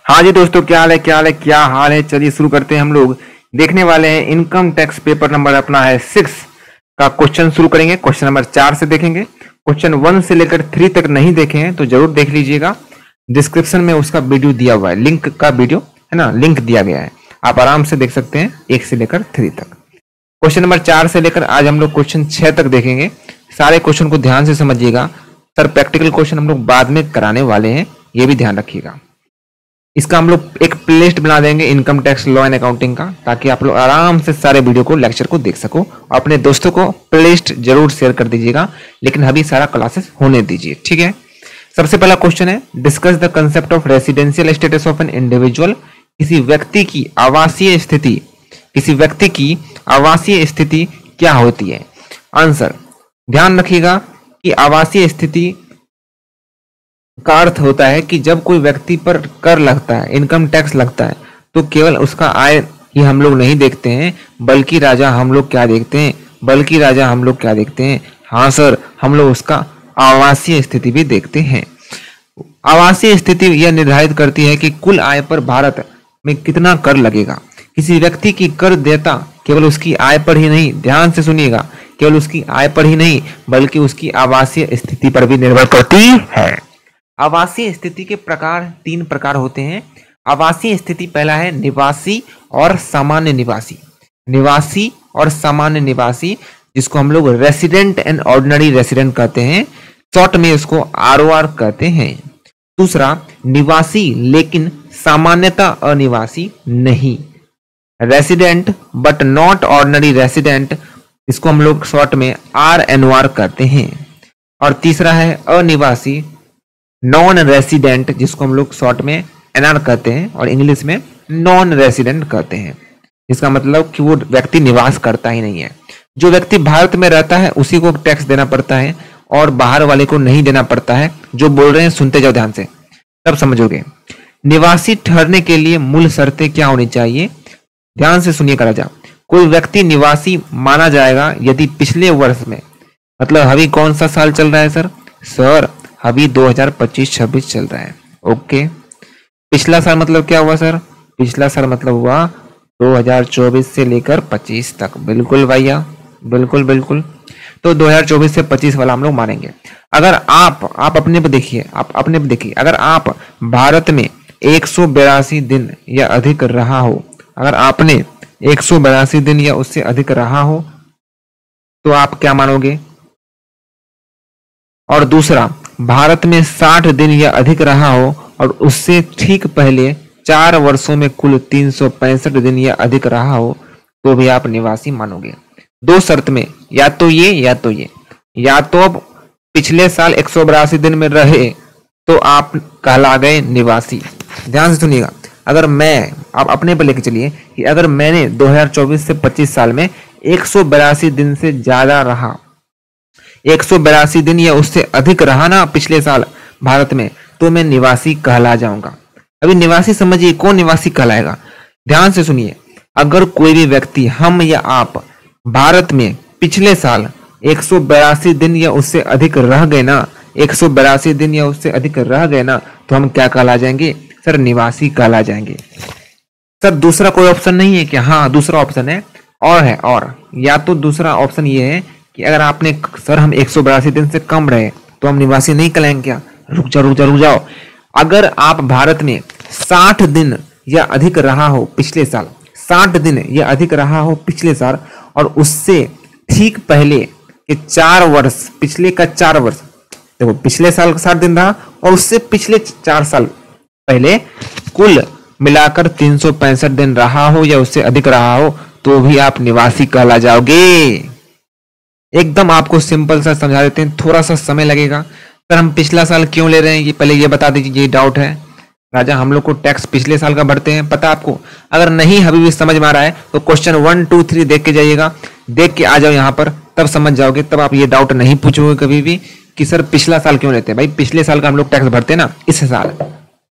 हाँ जी दोस्तों, क्या हाल है। चलिए शुरू करते हैं। हम लोग देखने वाले हैं इनकम टैक्स पेपर नंबर अपना है 6 का क्वेश्चन शुरू करेंगे। क्वेश्चन नंबर 4 से देखेंगे। क्वेश्चन 1 से लेकर 3 तक नहीं देखे हैं तो जरूर देख लीजिएगा। डिस्क्रिप्शन में उसका वीडियो दिया हुआ है, लिंक का वीडियो है ना, लिंक दिया गया है, आप आराम से देख सकते हैं 1 से लेकर 3 तक। क्वेश्चन नंबर 4 से लेकर आज हम लोग क्वेश्चन 6 तक देखेंगे। सारे क्वेश्चन को ध्यान से समझिएगा। सर प्रैक्टिकल क्वेश्चन हम लोग बाद में कराने वाले हैं, ये भी ध्यान रखिएगा। इसका हम लोग एक प्लेलिस्ट बना देंगे income tax law and accounting का, ताकि आप लोग आराम से सारे वीडियो को, लेक्चर को देख सको। अपने दोस्तों को प्लेलिस्ट जरूर शेयर कर दीजिएगा, लेकिन अभी सारा क्लासेस होने दीजिए, ठीक है। सबसे पहला क्वेश्चन है, discuss the concept of residential status of an individual. किसी व्यक्ति की आवासीय स्थिति क्या होती है? आंसर, ध्यान रखिएगा कि आवासीय स्थिति का अर्थ होता है कि जब कोई व्यक्ति पर कर लगता है, इनकम टैक्स लगता है, तो केवल उसका आय ही हम लोग नहीं देखते हैं, बल्कि राजा हम लोग क्या देखते हैं? हाँ सर, हम लोग उसका आवासीय स्थिति भी देखते हैं। आवासीय स्थिति यह निर्धारित करती है कि कुल आय पर भारत में कितना कर लगेगा। किसी व्यक्ति की कर देयता केवल उसकी आय पर ही नहीं, ध्यान से सुनिएगा, केवल उसकी आय पर ही नहीं बल्कि उसकी आवासीय स्थिति पर भी निर्भर करती है। आवासीय स्थिति के प्रकार 3 प्रकार होते हैं। आवासीय स्थिति पहला है निवासी और सामान्य निवासी। निवासी और सामान्य निवासी, जिसको हम लोग रेसिडेंट एंड ऑर्डिनरी रेसिडेंट कहते हैं, शॉर्ट में उसको ROR कहते हैं। दूसरा, निवासी लेकिन सामान्यतः अनिवासी नहीं, resident but not ordinary resident, इसको हम लोग शॉर्ट में RNOR कहते हैं। और तीसरा है अनिवासी नॉन रेसिडेंट, जिसको हम लोग शॉर्ट में NR कहते हैं और इंग्लिश में नॉन रेसिडेंट कहते हैं। इसका मतलब कि वो व्यक्ति निवास करता ही नहीं है। जो व्यक्ति भारत में रहता है उसी को टैक्स देना पड़ता है और बाहर वाले को नहीं देना पड़ता है। जो बोल रहे हैं सुनते जाओ ध्यान से, तब समझोगे। निवासी ठहरने के लिए मूल शर्तें क्या होनी चाहिए? ध्यान से सुनिएगा राजा। कोई व्यक्ति निवासी माना जाएगा यदि पिछले वर्ष में, मतलब अभी कौन सा साल चल रहा है सर? सर अभी 2025-26 चल रहा है। ओके, पिछला साल मतलब क्या हुआ सर? पिछला साल मतलब हुआ 2024 से लेकर 25 तक। बिल्कुल भैया, बिल्कुल। तो 2024 से 25 वाला हम लोग मानेंगे। अगर आप अपने पे देखिए, अगर आप भारत में 182 दिन या अधिक रहा हो, अगर आपने 182 दिन या उससे अधिक रहा हो तो आप क्या मानोगे? और दूसरा, भारत में 60 दिन या अधिक रहा हो और उससे ठीक पहले 4 वर्षों में कुल 365 दिन या अधिक रहा हो तो भी आप निवासी मानोगे। 2 शर्त में, या तो अब पिछले साल 182 दिन में रहे तो आप कहला गए निवासी। ध्यान से सुनिएगा। अगर मैं, आप अपने पर लेके चलिए कि अगर मैंने 2024 से 25 साल में 182 दिन से ज्यादा रहा, 182 दिन या उससे अधिक रहा ना पिछले साल भारत में, तो मैं निवासी कहला जाऊंगा। अभी निवासी समझिए, कौन निवासी कहलाएगा? ध्यान से सुनिए। अगर कोई भी व्यक्ति, हम या आप, भारत में पिछले साल 182 दिन या उससे अधिक रह गए ना, 182 दिन या उससे अधिक रह गए ना, तो हम क्या कहला जाएंगे? सर निवासी कहला जाएंगे। सर दूसरा कोई ऑप्शन नहीं है क्या? हाँ, दूसरा ऑप्शन है, और या तो दूसरा ऑप्शन ये है कि अगर आपने, सर हम 182 दिन से कम रहे तो हम निवासी नहीं कहलाएंगे क्या? रुक जाओ। अगर आप भारत में 60 दिन या अधिक रहा हो पिछले साल, 60 दिन या अधिक रहा हो पिछले साल, और उससे ठीक पहले के 4 वर्ष, पिछले का 4 वर्ष, देखो पिछले साल 60 दिन रहा और उससे पिछले 4 साल पहले कुल मिलाकर 365 दिन रहा हो या उससे अधिक रहा हो तो भी आप निवासी कहला जाओगे। एकदम आपको सिंपल सा समझा देते हैं, थोड़ा सा समय लगेगा। सर हम पिछला साल क्यों ले रहे हैं, ये पहले ये बता दीजिए, ये डाउट है राजा। हम लोग को टैक्स पिछले साल का भरते हैं, पता आपको? अगर नहीं अभी भी समझ में आ रहा है तो क्वेश्चन 1, 2, 3 देख के जाइएगा, देख के आ जाओ यहाँ पर, तब समझ जाओगे। तब आप ये डाउट नहीं पूछोगे कभी भी कि सर पिछला साल क्यों लेते हैं। भाई पिछले साल का हम लोग टैक्स भरते हैं ना इस साल,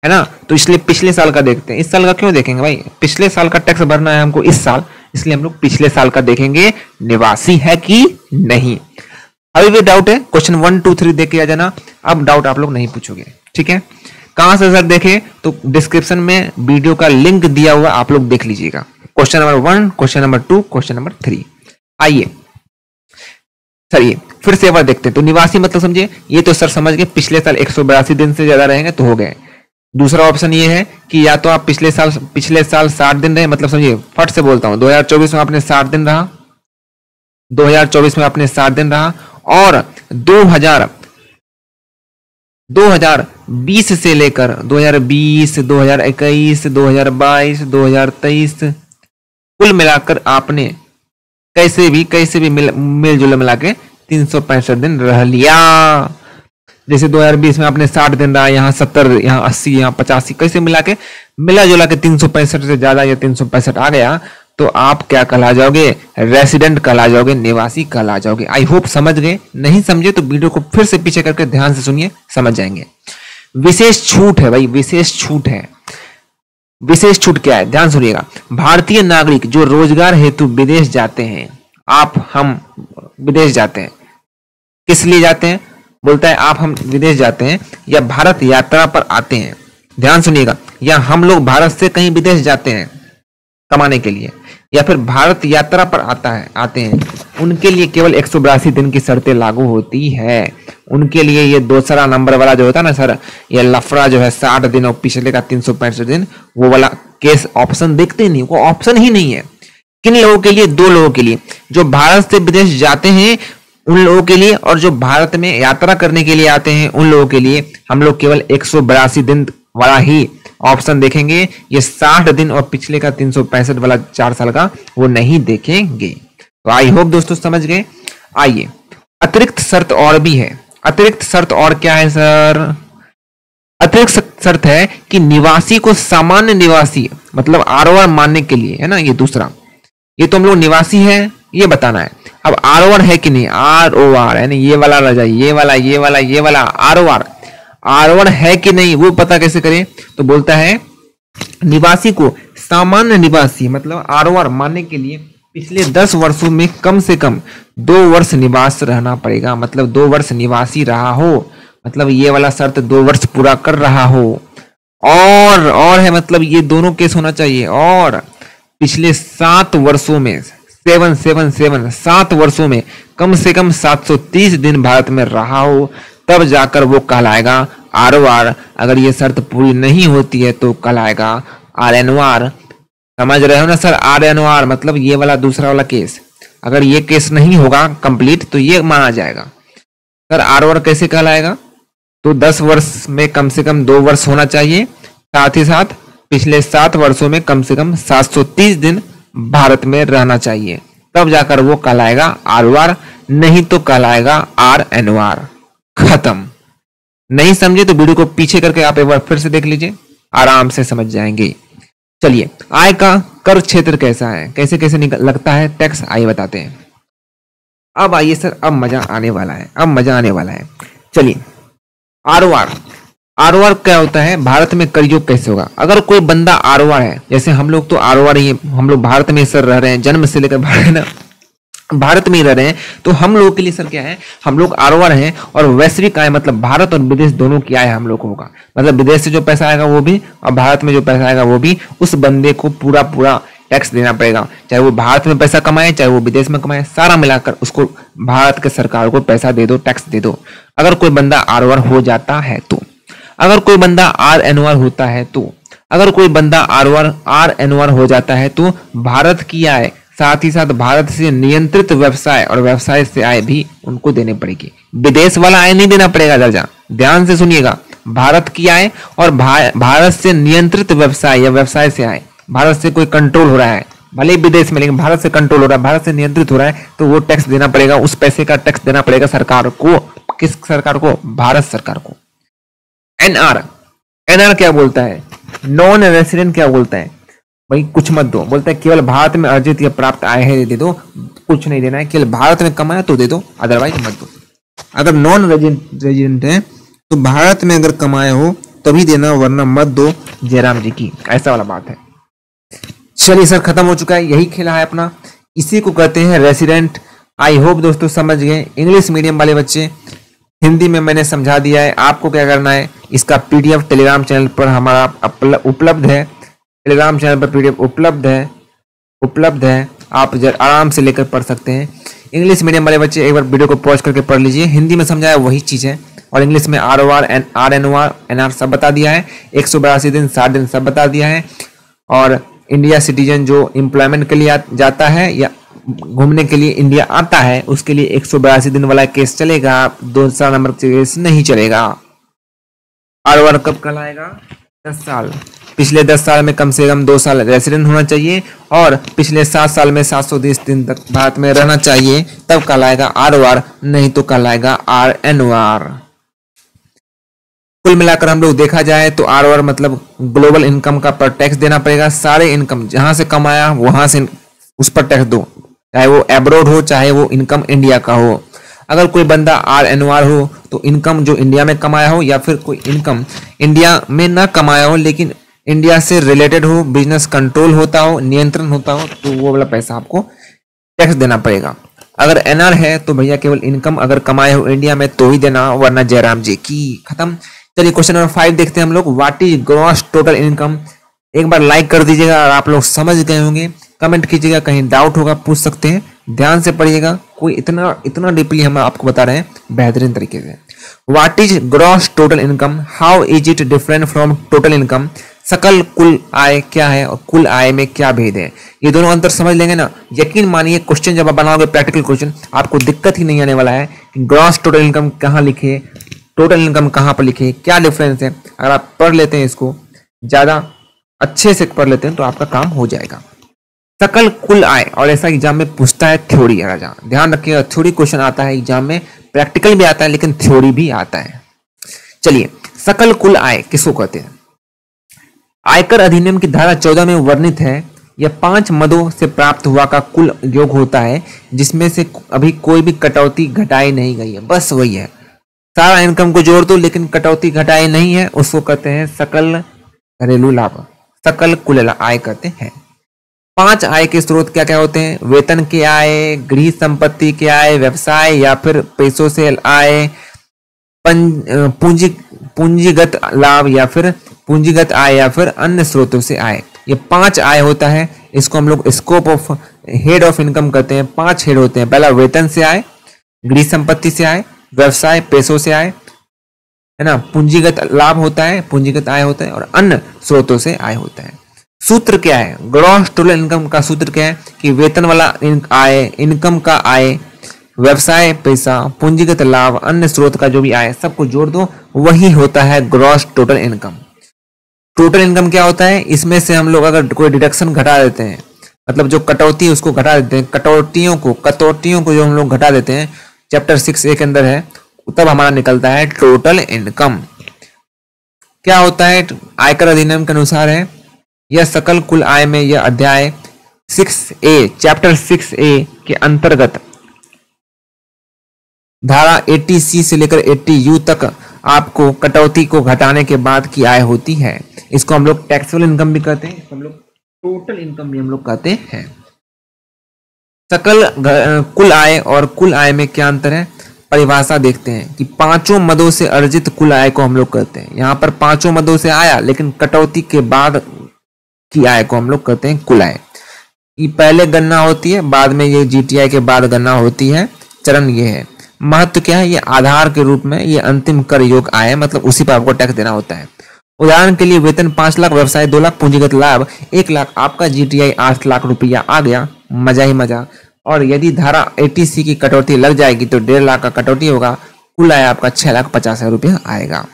है ना, तो इसलिए पिछले साल का देखते हैं। इस साल का क्यों देखेंगे भाई? पिछले साल का टैक्स भरना है हमको इस साल, इसलिए हम लोग पिछले साल का देखेंगे निवासी है कि नहीं। अभी भी डाउट है? क्वेश्चन 1, 2, 3 देख के आ जाना, अब डाउट आप लोग नहीं पूछोगे, ठीक है। कहां से सर देखें? तो डिस्क्रिप्शन में वीडियो का लिंक दिया हुआ, आप लोग देख लीजिएगा। Question number 1, question number 2, question number 3। आइए सर ये फिर से एक बार देखते हैं। तो निवासी मतलब समझिए, ये तो सर समझ गए पिछले साल 182 दिन से ज्यादा रहेंगे तो हो गए। दूसरा ऑप्शन ये है कि या तो आप पिछले साल 60 दिन रहे, मतलब समझिए फट से बोलता हूं, 2024 में आपने 60 दिन रहा, 2024 में आपने 60 दिन रहा, और 2020 से लेकर 2020, 2021, 2022, 2023 कुल मिलाकर आपने कैसे भी मिलजुल मिला के 365 दिन रह लिया। जैसे 2020 में आपने 60 दिन रहा, यहाँ 70, यहाँ 80, यहाँ 85, कैसे मिला जुला के 365 से ज्यादा या 365 आ गया, तो आप क्या कहला जाओगे? रेसिडेंट कहला जाओगे, निवासी कहला जाओगे। आई होप समझ गए। नहीं समझे तो वीडियो को फिर से पीछे करके ध्यान से सुनिए, समझ जाएंगे। विशेष छूट है भाई, विशेष छूट है। विशेष छूट क्या है? ध्यान सुनिएगा। भारतीय नागरिक जो रोजगार हेतु विदेश जाते हैं, हम विदेश जाते हैं, किस लिए जाते हैं? बोलता है आप हम विदेश जाते हैं या भारत यात्रा पर आते हैं। ध्यान सुनिएगा, या हम लोग भारत से कहीं विदेश जाते हैं कमाने के लिए, या फिर भारत यात्रा पर आते हैं, उनके लिए केवल 182 दिन की शर्तें लागू होती है। उनके लिए ये दूसरा नंबर वाला जो होता है ना सर, ये लफड़ा जो है 60 दिन और पिछले का 365 दिन, वो वाला केस ऑप्शन देखते नहीं, वो ऑप्शन ही नहीं है। किन लोगों के लिए? 2 लोगों के लिए, जो भारत से विदेश जाते हैं उन लोगों के लिए, और जो भारत में यात्रा करने के लिए आते हैं उन लोगों के लिए हम लोग केवल 182 दिन वाला ही ऑप्शन देखेंगे। ये 60 दिन और पिछले का 365 वाला 4 साल का वो नहीं देखेंगे। तो आई होप दोस्तों समझ गए। आइए, अतिरिक्त शर्त और भी है। अतिरिक्त शर्त और क्या है सर? अतिरिक्त शर्त है कि निवासी को सामान्य निवासी मतलब आरओआर मानने के लिए, है ना, ये दूसरा, ये तो हम लोग निवासी है ये बताना है। अब आरओआर है कि नहीं, आरओआर है ना, ये वाला रह जाए, ये वाला आरओआर है कि नहीं वो पता कैसे करें? तो बोलता है निवासी को सामान्य निवासी मतलब आरओआर मानने के लिए पिछले 10 वर्षों में कम से कम 2 वर्ष निवास रहना पड़ेगा। मतलब 2 वर्ष निवासी रहा हो, मतलब ये वाला शर्त 2 वर्ष पूरा कर रहा हो। और है मतलब ये दोनों केस होना चाहिए। और पिछले 7 वर्षों में 7 वर्षों में कम से कम 730 दिन भारत में रहा हो, तब जाकर वो कहलाएगा आरओआर। अगर ये शर्त पूरी नहीं होती है तो कहलाएगा आरएनओआर। समझ रहे हो ना सर? आरएनओआर मतलब ये वाला दूसरा वाला केस। अगर ये केस नहीं होगा कंप्लीट तो ये माना जाएगा। सर आरओआर कैसे कहलाएगा? तो 10 वर्ष में कम से कम 2 वर्ष होना चाहिए, साथ ही साथ पिछले 7 वर्षों में कम से कम 730 दिन भारत में रहना चाहिए, तब जाकर वो कहलाएगा आरओआर, नहीं तो कहलाएगा आरएनओआर। खत्म। नहीं समझे तो वीडियो को पीछे करके आप एक बार फिर से देख लीजिए, आराम से समझ जाएंगे। चलिए, आय का कर क्षेत्र कैसा है, कैसे कैसे लगता है टैक्स, आइए बताते हैं। अब आइए सर, अब मजा आने वाला है। चलिए, आरओआर क्या होता है, भारत में कर योग कैसे होगा? अगर कोई बंदा आरओआर है, जैसे हम लोग तो आरओआर ही, हम लोग भारत में सर रह रहे हैं, जन्म से लेकर भारत में ही रह रहे हैं, तो हम लोगों के लिए सर क्या है, हम लोग आरओआर हैं। और वैश्विक आय मतलब भारत और विदेश दोनों की आय हम लोग को होगा, मतलब विदेश से जो पैसा आएगा वो भी और भारत में जो पैसा आएगा वो भी, उस बंदे को पूरा टैक्स देना पड़ेगा। चाहे वो भारत में पैसा कमाए चाहे वो विदेश में कमाए, सारा मिलाकर उसको भारत के सरकार को पैसा दे दो, टैक्स दे दो। अगर कोई बंदा आरओआर हो जाता है तो, अगर कोई बंदा आरएनओआर होता है तो, अगर कोई बंदा आरएनओआर हो जाता है तो भारत की आय, साथ ही साथ भारत से नियंत्रित व्यवसाय और व्यवसाय से आय भी उनको देनी पड़ेगी। विदेश वाला आय नहीं देना पड़ेगा दर्जा। ध्यान से सुनिएगा, भारत की आय और भारत से नियंत्रित व्यवसाय या व्यवसाय से आय, भारत से कोई कंट्रोल हो रहा है, भले विदेश में, लेकिन भारत से कंट्रोल हो रहा है, भारत से नियंत्रित हो रहा है, तो वो टैक्स देना पड़ेगा। उस पैसे का टैक्स देना पड़ेगा सरकार को। किस सरकार को? भारत सरकार को। एनआर क्या बोलता है? नॉन रेसिडेंट क्या बोलता है? भाई कुछ मत दो, बोलता है केवल भारत में अर्जित या प्राप्त आय है दे दो, कुछ नहीं देना है, केवल भारत में कमाया तो दे दो, अदरवाइज मत दो। अगर नॉन रेजिडेंट है तो भारत में अगर कमाए हो तभी देना, वरना मत दो, जयराम जी की, ऐसा वाला बात है। चलिए सर, खत्म हो चुका है, यही खेला है अपना, इसी को कहते हैं रेसिडेंट। आई होप दोस्तों समझ गए। इंग्लिश मीडियम वाले बच्चे हिंदी में मैंने समझा दिया है। आपको क्या करना है, इसका पीडीएफ टेलीग्राम चैनल पर हमारा उपलब्ध है। टेलीग्राम चैनल पर पीडीएफ उपलब्ध है। आप आराम से लेकर पढ़ सकते हैं। इंग्लिश मीडियम वाले बच्चे एक बार वीडियो को पॉज करके पढ़ लीजिए। हिंदी में समझाया वही चीज़ है, और इंग्लिश में ROR RNOR NR सब बता दिया है। 182 दिन 60 दिन सब बता दिया है। और इंडिया सिटीजन जो एम्प्लॉयमेंट के लिए जाता है या घूमने के लिए इंडिया आता है, उसके लिए 182 दिन वाला केस चलेगा, दूसरा नंबर केस नहीं चलेगा। ROR कब कहलाएगा? 10 साल। पिछले 10 साल में कम से कम 2 साल रेसिडेंट होना चाहिए और पिछले 7 साल में 720 दिन तक भारत में रहना चाहिए, तब कहलाएगा ROR, नहीं तो कहलाएगा RNOR। कुल मिलाकर हम लोग देखा जाए तो ROR मतलब ग्लोबल इनकम का पर टैक्स देना पड़ेगा। सारे इनकम जहां से कमाया वहां से उस पर टैक्स दो, चाहे वो एब्रोड हो चाहे वो इनकम इंडिया का हो। अगर कोई बंदा RNOR हो तो इनकम जो इंडिया में कमाया हो, या फिर कोई इनकम इंडिया में ना कमाया हो लेकिन इंडिया से रिलेटेड हो, बिजनेस कंट्रोल होता हो, नियंत्रण होता हो, तो वो वाला पैसा आपको टैक्स देना पड़ेगा। अगर NR है तो भैया केवल इनकम अगर कमाए हो इंडिया में तो ही देना, वरना जयराम जी की खत्म। चलिए क्वेश्चन नंबर 5 देखते हैं हम लोग। What is gross total income? एक बार लाइक कर दीजिएगा और आप लोग समझ गए होंगे। कमेंट कीजिएगा, कहीं डाउट होगा पूछ सकते हैं। ध्यान से पढ़िएगा, कोई इतना डीपली हम आपको बता रहे हैं बेहतरीन तरीके से। What is gross total income? How is it different from total income? सकल कुल आय क्या है और कुल आय में क्या भेद है? ये दोनों अंतर समझ लेंगे ना, यकीन मानिए क्वेश्चन जब आप बनाओगे प्रैक्टिकल क्वेश्चन, आपको दिक्कत ही नहीं आने वाला है कि ग्रॉस टोटल इनकम कहाँ लिखे, टोटल इनकम कहाँ पर लिखे, क्या डिफरेंस है। अगर आप पढ़ लेते हैं, इसको ज्यादा अच्छे से पढ़ लेते हैं तो आपका काम हो जाएगा। सकल कुल आय, और ऐसा एग्जाम में पूछता है थ्योरी। ध्यान रखिएगा, थ्योरी क्वेश्चन आता है एग्जाम में, प्रैक्टिकल भी आता है लेकिन थ्योरी भी आता है। चलिए, सकल कुल आय किसको कहते हैं? आयकर अधिनियम की धारा 14 में वर्णित है, यह 5 मदों से प्राप्त हुआ का कुल योग होता है, जिसमें से अभी कोई भी कटौती घटाई नहीं गई है। बस वही है, सारा इनकम को जोड़ दो लेकिन कटौती घटाई नहीं है, उसको कहते हैं सकल घरेलू लाभ, सकल कुल आय कहते हैं। 5 आय के स्रोत क्या क्या होते हैं? वेतन के आय, गृह संपत्ति के आय, व्यवसाय या फिर पैसों से आय, पूंजीगत लाभ या फिर पूंजीगत आय या फिर अन्य स्रोतों से आय। ये 5 आय होता है। इसको हम लोग scope of head of income कहते हैं। 5 हेड होते हैं। पहला वेतन से आय, गृह संपत्ति से आय, व्यवसाय पैसों से आय, है ना, पूंजीगत लाभ होता है, पूंजीगत आय होता है, और अन्य स्रोतों से आय होता है। सूत्र क्या है? ग्रॉस टोटल इनकम का सूत्र क्या है कि वेतन वाला आय, इनकम का आय, व्यवसाय पैसा, पूंजीगत लाभ, अन्य स्रोत का जो भी आय, सबको जोड़ दो, वही होता है gross total income. Total income क्या होता है? इसमें से हम लोग अगर कोई डिडक्शन घटा देते हैं, मतलब जो कटौती है उसको घटा देते हैं, कटौतियों को जो हम लोग घटा देते हैं, चैप्टर 6A के अंदर है, तब हमारा निकलता है टोटल इनकम। क्या होता है? आयकर अधिनियम के अनुसार है, यह सकल कुल आय में यह अध्याय 6A, चैप्टर 6A के अंतर्गत धारा 80C से लेकर 80U तक आपको कटौती को घटाने के बाद की आय होती है। इसको हम लोग टैक्सेबल इनकम भी कहते हैं, इसको हम लोग टोटल इनकम भी हम लोग कहते हैं। सकल कुल आय और कुल आय में क्या अंतर है? परिभाषा देखते हैं कि 5 मदों से अर्जित कुल आय को हम लोग कहते हैं। यहाँ पर 5 मदों से आया लेकिन कटौती के बाद की आय को हम लोग कहते हैं कुल आय। ये पहले गणना होती है, बाद में ये GTI के बाद गणना होती है। चरण ये है। महत्व क्या है? ये आधार के रूप में ये अंतिम कर योग आय, मतलब उसी पर आपको टैक्स देना होता है। उदाहरण के लिए वेतन 5 लाख, व्यवसाय 2 लाख, पूंजीगत लाभ 1 लाख, आपका GTI 8 लाख रुपया आ गया, मजा ही मजा। और यदि धारा 80C की कटौती लग जाएगी तो 1.5 लाख का कटौती होगा, कुल आय आपका 6,50,000 रुपया आएगा।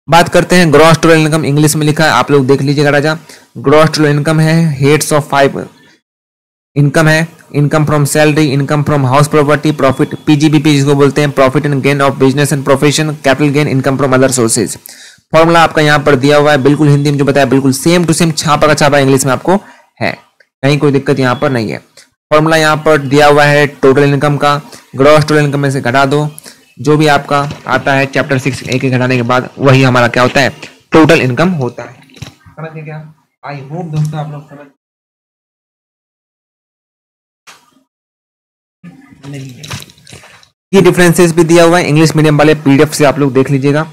बात करते हैं ग्रॉस टोटल इनकम, इंग्लिश में लिखा है, आप लोग देख लीजिएगा राजा। ग्रॉस टोटल इनकम है, हेड्स ऑफ 5 इनकम है, income from salary, income from house property, profit, PGBP जिसको बोलते हैं, profit and gain of business and profession, capital gain, income from other sources. Formula आपका यहाँ पर दिया हुआ है, बिल्कुल हिंदी में जो बताया बिल्कुल सेम टू सेम, छापा का छापा इंग्लिश में आपको है, कहीं कोई दिक्कत यहाँ पर नहीं है। फॉर्मूला यहाँ पर दिया हुआ है टोटल इनकम का, ग्रॉस टोटल इनकम में से घटा दो, जो भी आपका आता है चैप्टर 6A के घटाने के बाद, वही हमारा क्या होता है? टोटल इनकम होता है। समझ गए क्या? आई होप दोस्तों आप लोग समझ नहीं है। की डिफरेंसेस भी दिया हुआ है, इंग्लिश मीडियम वाले पीडीएफ से आप लोग देख लीजिएगा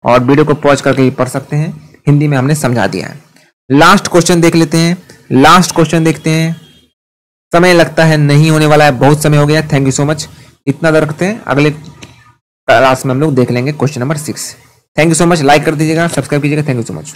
और वीडियो को पॉज करके भी पढ़ सकते हैं, हिंदी में हमने समझा दिया है। लास्ट क्वेश्चन देख लेते हैं, लास्ट क्वेश्चन देखते हैं। समय लगता है नहीं होने वाला है, बहुत समय हो गया। थैंक यू सो मच, इतना रखते हैं, अगले क्लास में हम लोग देख लेंगे question number 6। Thank you so much, like कर दीजिएगा, सब्सक्राइब कीजिएगा। Thank you so much.